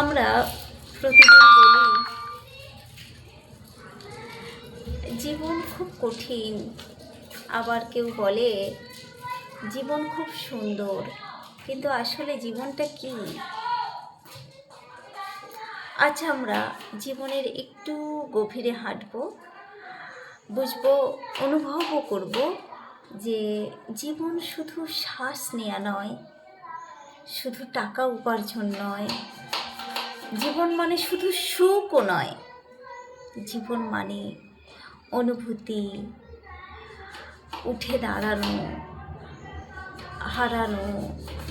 আমরা প্রতিদিন বলি জীবন খুব কঠিন, আবার কেউ বলে জীবন খুব সুন্দর, কিন্তু আসলে জীবনটা কি? আজ আমরা জীবনের একটু গভীরে হাঁটব, বুঝবো, অনুভবও করব যে জীবন শুধু শ্বাস নেওয়া নয়, শুধু টাকা উপার্জন নয়, জীবন মানে শুধু সুখও নয়, জীবন মানে অনুভূতি, উঠে দাঁড়ানো, হারানো,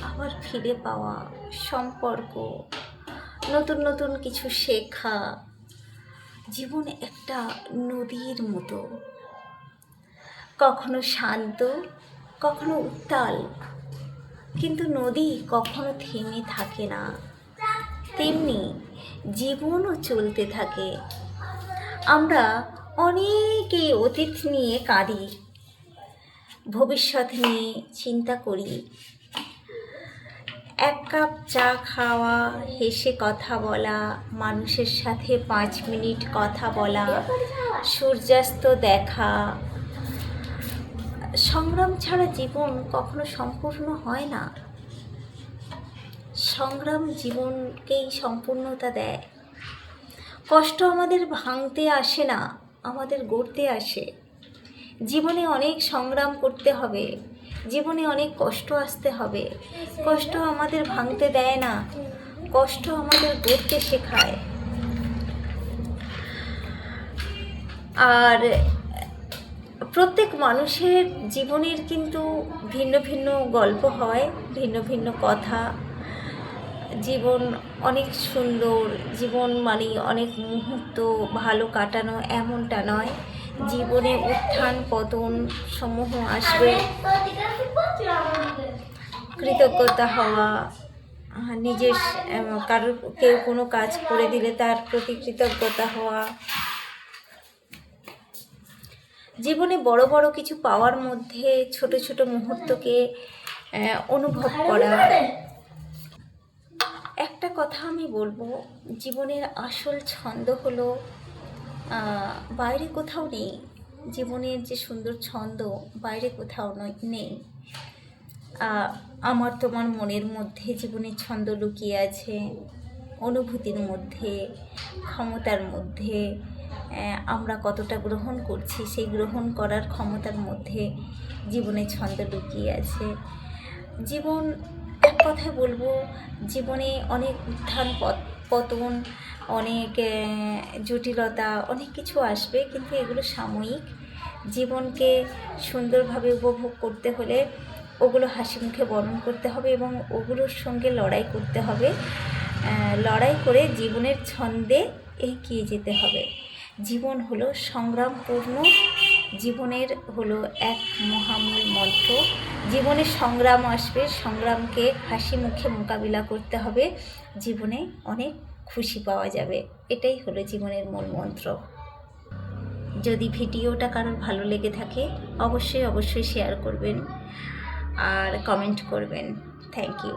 আবার ফিরে পাওয়া, সম্পর্ক, নতুন নতুন কিছু শেখা। জীবন একটা নদীর মতো, কখনো শান্ত, কখনো উত্তাল, কিন্তু নদী কখনো থেমে থাকে না। তেমনি জীবনও চলতে থাকে। আমরা অনেকেই অতীত নিয়ে কাঁদি, ভবিষ্যৎ নিয়ে চিন্তা করি। এক কাপ চা খাওয়া, হেসে কথা বলা, মানুষের সাথে 5 মিনিট কথা বলা, সূর্যাস্ত দেখা। সংগ্রাম ছাড়া জীবন কখনো সম্পূর্ণ হয় না। সংগ্রাম জীবনকেই সম্পূর্ণতা দেয়। কষ্ট আমাদের ভাঙতে আসে না, আমাদের গড়তে আসে। জীবনে অনেক সংগ্রাম করতে হবে, জীবনে অনেক কষ্ট আসতে হবে। কষ্ট আমাদের ভাঙতে দেয় না, কষ্ট আমাদের গড়তে শেখায়। আর প্রত্যেক মানুষের জীবনের কিন্তু ভিন্ন ভিন্ন গল্প হয়, ভিন্ন ভিন্ন কথা। জীবন অনেক সুন্দর, জীবন মানে অনেক মুহূর্ত ভালো কাটানো, এমনটা নয়। জীবনে উত্থান পতন সমূহ আসবে। কৃতজ্ঞতা হওয়া, নিজের কারোর কেউ কোনো কাজ করে দিলে তার প্রতি কৃতজ্ঞতা হওয়া, জীবনে বড় বড় কিছু পাওয়ার মধ্যে ছোট ছোট মুহূর্তকে অনুভব করা। একটা কথা আমি বলবো, জীবনের আসল ছন্দ হলো বাইরে কোথাও নেই। জীবনের যে সুন্দর ছন্দ বাইরে কোথাও নেই। আমার তোমার মনের মধ্যে জীবনের ছন্দ লুকিয়ে আছে, অনুভূতির মধ্যে, ক্ষমতার মধ্যে। আমরা কতটা গ্রহণ করছি, সেই গ্রহণ করার ক্ষমতার মধ্যে জীবনের ছন্দ লুকিয়ে আছে। জীবন, এক কথায় বলবো, জীবনে অনেক উত্থান পতন, অনেক জটিলতা, অনেক কিছু আসবে, কিন্তু এগুলো সাময়িক। জীবনকে সুন্দরভাবে উপভোগ করতে হলে ওগুলো হাসি মুখে বরণ করতে হবে এবং ওগুলোর সঙ্গে লড়াই করতে হবে। লড়াই করে জীবনের ছন্দে এগিয়ে যেতে হবে। জীবন হলো সংগ্রামপূর্ণ, জীবনের হলো এক মহামূল মন্ত্র। জীবনে সংগ্রাম আসবে, সংগ্রামকে হাসি মুখে মোকাবিলা করতে হবে, জীবনে অনেক খুশি পাওয়া যাবে। এটাই হলো জীবনের মূল মন্ত্র। যদি ভিডিওটা কারোর ভালো লেগে থাকে অবশ্যই শেয়ার করবেন আর কমেন্ট করবেন। Thank you.